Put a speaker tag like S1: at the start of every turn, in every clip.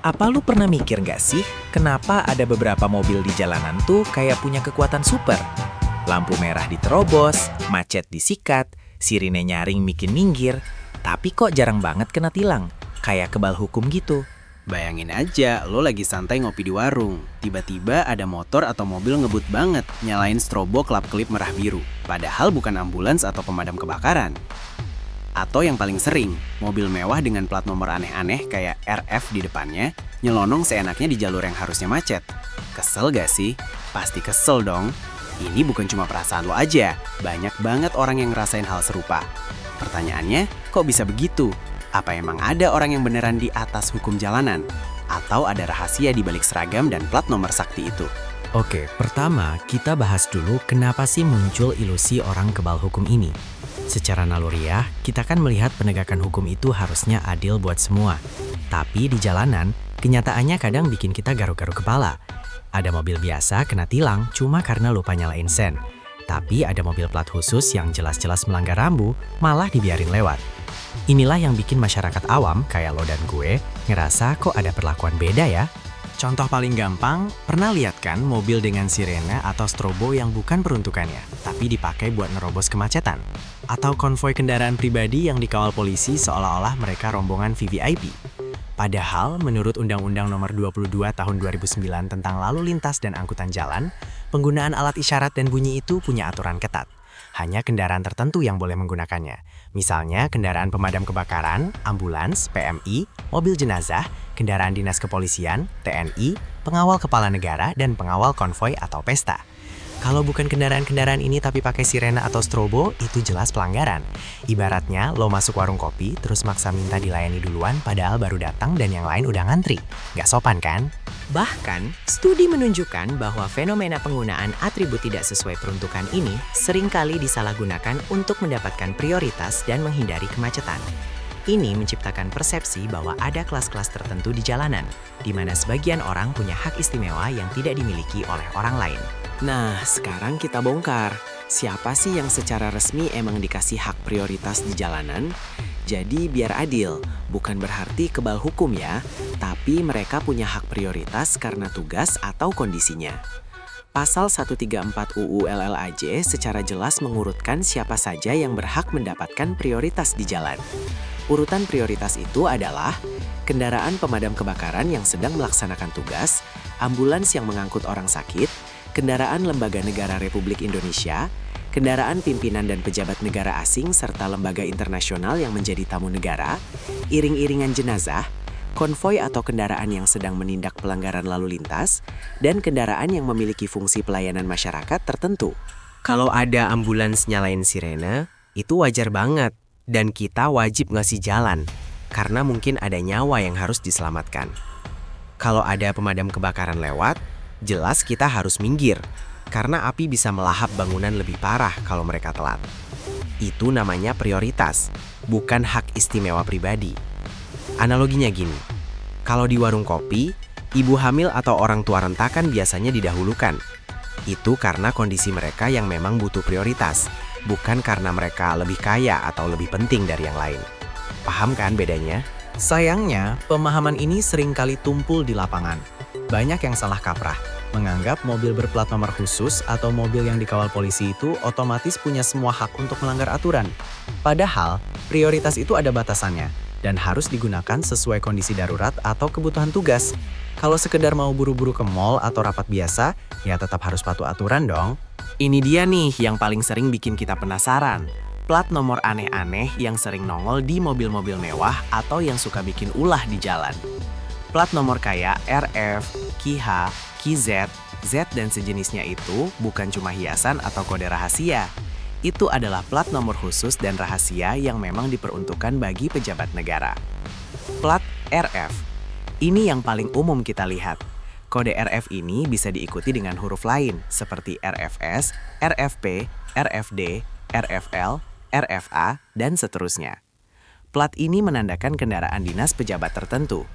S1: Apa lu pernah mikir nggak sih, kenapa ada beberapa mobil di jalanan tuh kayak punya kekuatan super? Lampu merah diterobos, macet disikat, sirine nyaring bikin minggir, tapi kok jarang banget kena tilang, kayak kebal hukum gitu.
S2: Bayangin aja, lo lagi santai ngopi di warung. Tiba-tiba ada motor atau mobil ngebut banget, nyalain strobo kelap-kelip merah biru. Padahal bukan ambulans atau pemadam kebakaran. Atau yang paling sering, mobil mewah dengan plat nomor aneh-aneh kayak RF di depannya, nyelonong seenaknya di jalur yang harusnya macet. Kesel gak sih? Pasti kesel dong. Ini bukan cuma perasaan lo aja, banyak banget orang yang ngerasain hal serupa. Pertanyaannya, kok bisa begitu? Apa emang ada orang yang beneran di atas hukum jalanan? Atau ada rahasia di balik seragam dan plat nomor sakti itu?
S3: Oke, pertama kita bahas dulu kenapa sih muncul ilusi orang kebal hukum ini. Secara naluriah, kita kan melihat penegakan hukum itu harusnya adil buat semua. Tapi di jalanan, kenyataannya kadang bikin kita garuk-garuk kepala. Ada mobil biasa kena tilang cuma karena lupa nyalain sen. Tapi ada mobil plat khusus yang jelas-jelas melanggar rambu, malah dibiarin lewat. Inilah yang bikin masyarakat awam, kayak lo dan gue, ngerasa kok ada perlakuan beda ya.
S4: Contoh paling gampang, pernah lihat kan mobil dengan sirene atau strobo yang bukan peruntukannya, tapi dipakai buat nerobos kemacetan? Atau konvoi kendaraan pribadi yang dikawal polisi seolah-olah mereka rombongan VVIP? Padahal, menurut Undang-Undang Nomor 22 Tahun 2009 tentang Lalu Lintas dan Angkutan Jalan, penggunaan alat isyarat dan bunyi itu punya aturan ketat. Hanya kendaraan tertentu yang boleh menggunakannya. Misalnya kendaraan pemadam kebakaran, ambulans, PMI, mobil jenazah, kendaraan dinas kepolisian, TNI, pengawal kepala negara, dan pengawal konvoi atau pesta. Kalau bukan kendaraan-kendaraan ini tapi pakai sirena atau strobo, itu jelas pelanggaran. Ibaratnya lo masuk warung kopi, terus maksa minta dilayani duluan padahal baru datang dan yang lain udah ngantri. Gak sopan kan?
S5: Bahkan, studi menunjukkan bahwa fenomena penggunaan atribut tidak sesuai peruntukan ini seringkali disalahgunakan untuk mendapatkan prioritas dan menghindari kemacetan. Ini menciptakan persepsi bahwa ada kelas-kelas tertentu di jalanan, di mana sebagian orang punya hak istimewa yang tidak dimiliki oleh orang lain.
S4: Nah, sekarang kita bongkar. Siapa sih yang secara resmi emang dikasih hak prioritas di jalanan? Jadi biar adil, bukan berarti kebal hukum ya, tapi mereka punya hak prioritas karena tugas atau kondisinya. Pasal 134 UU LLAJ secara jelas mengurutkan siapa saja yang berhak mendapatkan prioritas di jalan. Urutan prioritas itu adalah kendaraan pemadam kebakaran yang sedang melaksanakan tugas, ambulans yang mengangkut orang sakit, kendaraan lembaga negara Republik Indonesia, kendaraan pimpinan dan pejabat negara asing serta lembaga internasional yang menjadi tamu negara, iring-iringan jenazah, konvoi atau kendaraan yang sedang menindak pelanggaran lalu lintas, dan kendaraan yang memiliki fungsi pelayanan masyarakat tertentu.
S6: Kalau ada ambulans nyalain sirene, itu wajar banget. Dan kita wajib ngasih jalan, karena mungkin ada nyawa yang harus diselamatkan. Kalau ada pemadam kebakaran lewat, jelas kita harus minggir, karena api bisa melahap bangunan lebih parah kalau mereka telat. Itu namanya prioritas, bukan hak istimewa pribadi. Analoginya gini, kalau di warung kopi, ibu hamil atau orang tua rentakan biasanya didahulukan. Itu karena kondisi mereka yang memang butuh prioritas, bukan karena mereka lebih kaya atau lebih penting dari yang lain. Paham kan bedanya?
S1: Sayangnya, pemahaman ini seringkali tumpul di lapangan. Banyak yang salah kaprah, menganggap mobil berplat nomor khusus atau mobil yang dikawal polisi itu otomatis punya semua hak untuk melanggar aturan. Padahal, prioritas itu ada batasannya dan harus digunakan sesuai kondisi darurat atau kebutuhan tugas. Kalau sekedar mau buru-buru ke mall atau rapat biasa, ya tetap harus patuh aturan dong.
S4: Ini dia nih yang paling sering bikin kita penasaran. Plat nomor aneh-aneh yang sering nongol di mobil-mobil mewah atau yang suka bikin ulah di jalan. Plat nomor kayak RF, KH, KZ, Z dan sejenisnya itu bukan cuma hiasan atau kode rahasia. Itu adalah plat nomor khusus dan rahasia yang memang diperuntukkan bagi pejabat negara. Plat RF. Ini yang paling umum kita lihat. Kode RF ini bisa diikuti dengan huruf lain seperti RFS, RFP, RFD, RFL, RFA, dan seterusnya. Plat ini menandakan kendaraan dinas pejabat tertentu.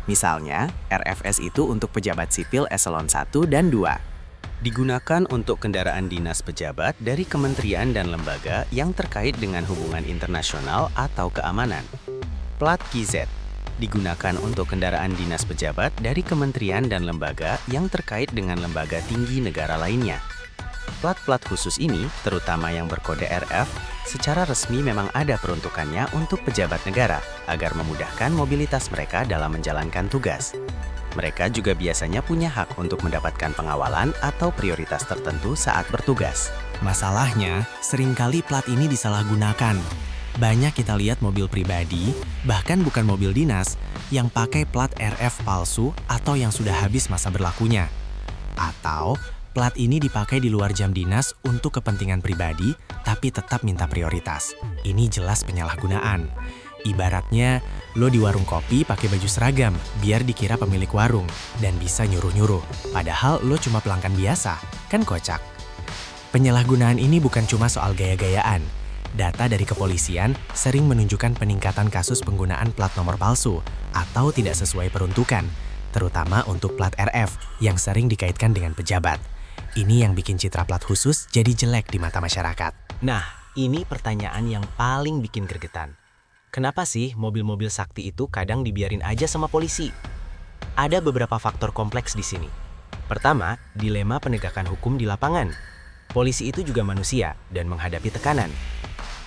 S4: Misalnya, RFS itu untuk pejabat sipil eselon 1 dan 2.
S2: Digunakan untuk kendaraan dinas pejabat dari kementerian dan lembaga yang terkait dengan hubungan internasional atau keamanan. Plat KZ. digunakan untuk kendaraan dinas pejabat dari kementerian dan lembaga yang terkait dengan lembaga tinggi negara lainnya. Plat-plat khusus ini, terutama yang berkode RF, secara resmi memang ada peruntukannya untuk pejabat negara agar memudahkan mobilitas mereka dalam menjalankan tugas. Mereka juga biasanya punya hak untuk mendapatkan pengawalan atau prioritas tertentu saat bertugas.
S3: Masalahnya, seringkali plat ini disalahgunakan. Banyak kita lihat mobil pribadi, bahkan bukan mobil dinas, yang pakai plat RF palsu atau yang sudah habis masa berlakunya. Atau, plat ini dipakai di luar jam dinas untuk kepentingan pribadi, tapi tetap minta prioritas. Ini jelas penyalahgunaan. Ibaratnya, lo di warung kopi pakai baju seragam, biar dikira pemilik warung, dan bisa nyuruh-nyuruh. Padahal lo cuma pelanggan biasa, kan kocak. Penyalahgunaan ini bukan cuma soal gaya-gayaan. Data dari kepolisian sering menunjukkan peningkatan kasus penggunaan plat nomor palsu atau tidak sesuai peruntukan, terutama untuk plat RF yang sering dikaitkan dengan pejabat. Ini yang bikin citra plat khusus jadi jelek di mata masyarakat.
S4: Nah, ini pertanyaan yang paling bikin gregetan. Kenapa sih mobil-mobil sakti itu kadang dibiarin aja sama polisi? Ada beberapa faktor kompleks di sini. Pertama, dilema penegakan hukum di lapangan. Polisi itu juga manusia dan menghadapi tekanan.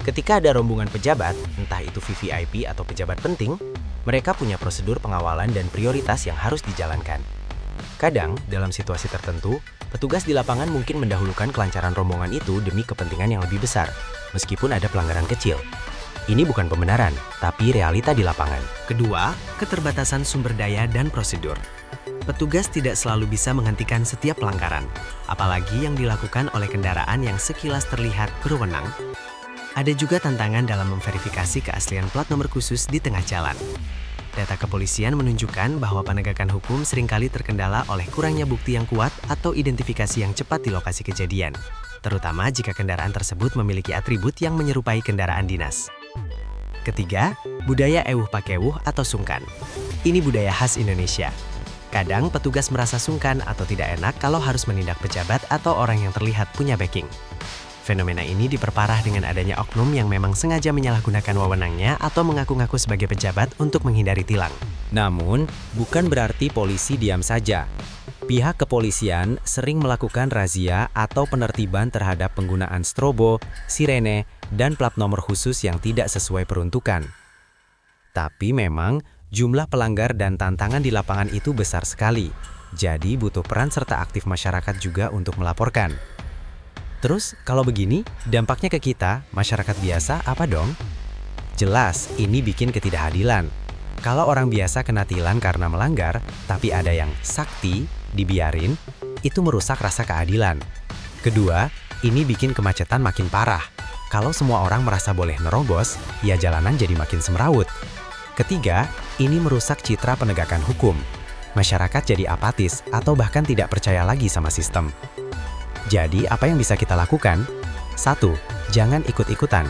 S4: Ketika ada rombongan pejabat, entah itu VVIP atau pejabat penting, mereka punya prosedur pengawalan dan prioritas yang harus dijalankan. Kadang, dalam situasi tertentu, petugas di lapangan mungkin mendahulukan kelancaran rombongan itu demi kepentingan yang lebih besar, meskipun ada pelanggaran kecil. Ini bukan pembenaran, tapi realita di lapangan.
S3: Kedua, keterbatasan sumber daya dan prosedur. Petugas tidak selalu bisa menghentikan setiap pelanggaran, apalagi yang dilakukan oleh kendaraan yang sekilas terlihat berwenang. Ada juga tantangan dalam memverifikasi keaslian plat nomor khusus di tengah jalan. Data kepolisian menunjukkan bahwa penegakan hukum seringkali terkendala oleh kurangnya bukti yang kuat atau identifikasi yang cepat di lokasi kejadian, terutama jika kendaraan tersebut memiliki atribut yang menyerupai kendaraan dinas. Ketiga, budaya ewuh pakewuh atau sungkan. Ini budaya khas Indonesia. Kadang petugas merasa sungkan atau tidak enak kalau harus menindak pejabat atau orang yang terlihat punya backing. Fenomena ini diperparah dengan adanya oknum yang memang sengaja menyalahgunakan wewenangnya atau mengaku-ngaku sebagai pejabat untuk menghindari tilang.
S1: Namun, bukan berarti polisi diam saja. Pihak kepolisian sering melakukan razia atau penertiban terhadap penggunaan strobo, sirene, dan plat nomor khusus yang tidak sesuai peruntukan. Tapi memang, jumlah pelanggar dan tantangan di lapangan itu besar sekali. Jadi butuh peran serta aktif masyarakat juga untuk melaporkan. Terus, kalau begini, dampaknya ke kita, masyarakat biasa, apa dong? Jelas, ini bikin ketidakadilan. Kalau orang biasa kena tilang karena melanggar, tapi ada yang sakti, dibiarin, itu merusak rasa keadilan. Kedua, ini bikin kemacetan makin parah. Kalau semua orang merasa boleh nerobos, ya jalanan jadi makin semrawut. Ketiga, ini merusak citra penegakan hukum. Masyarakat jadi apatis atau bahkan tidak percaya lagi sama sistem. Jadi, apa yang bisa kita lakukan? 1. Jangan ikut-ikutan.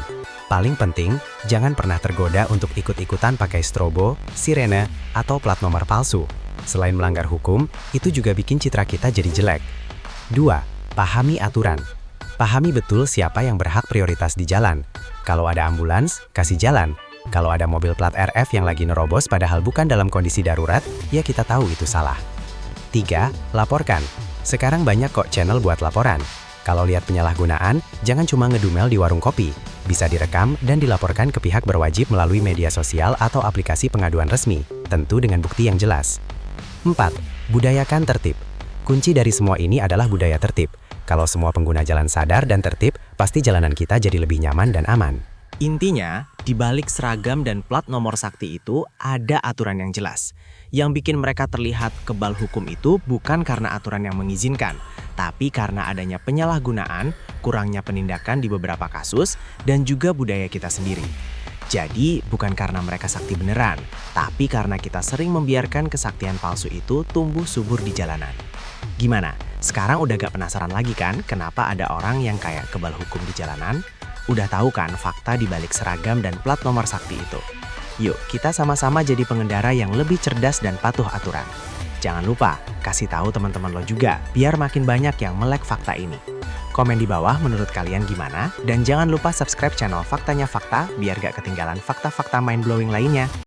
S1: Paling penting, jangan pernah tergoda untuk ikut-ikutan pakai strobo, sirene, atau plat nomor palsu. Selain melanggar hukum, itu juga bikin citra kita jadi jelek. 2. Pahami aturan. Pahami betul siapa yang berhak prioritas di jalan. Kalau ada ambulans, kasih jalan. Kalau ada mobil plat RF yang lagi nerobos padahal bukan dalam kondisi darurat, ya kita tahu itu salah. 3. Laporkan. Sekarang banyak kok channel buat laporan. Kalau lihat penyalahgunaan, jangan cuma ngedumel di warung kopi. Bisa direkam dan dilaporkan ke pihak berwajib melalui media sosial atau aplikasi pengaduan resmi, tentu dengan bukti yang jelas. 4. Budayakan tertib. Kunci dari semua ini adalah budaya tertib. Kalau semua pengguna jalan sadar dan tertib, pasti jalanan kita jadi lebih nyaman dan aman.
S4: Intinya, di balik seragam dan plat nomor sakti itu ada aturan yang jelas. Yang bikin mereka terlihat kebal hukum itu bukan karena aturan yang mengizinkan, tapi karena adanya penyalahgunaan, kurangnya penindakan di beberapa kasus, dan juga budaya kita sendiri. Jadi, bukan karena mereka sakti beneran, tapi karena kita sering membiarkan kesaktian palsu itu tumbuh subur di jalanan. Gimana? Sekarang udah gak penasaran lagi kan kenapa ada orang yang kayak kebal hukum di jalanan? Udah tahu kan fakta di balik seragam dan plat nomor sakti itu? Yuk, kita sama-sama jadi pengendara yang lebih cerdas dan patuh aturan. Jangan lupa, kasih tahu teman-teman lo juga, biar makin banyak yang melek fakta ini. Komen di bawah menurut kalian gimana, dan jangan lupa subscribe channel Faktanya Fakta, biar gak ketinggalan fakta-fakta mind-blowing lainnya.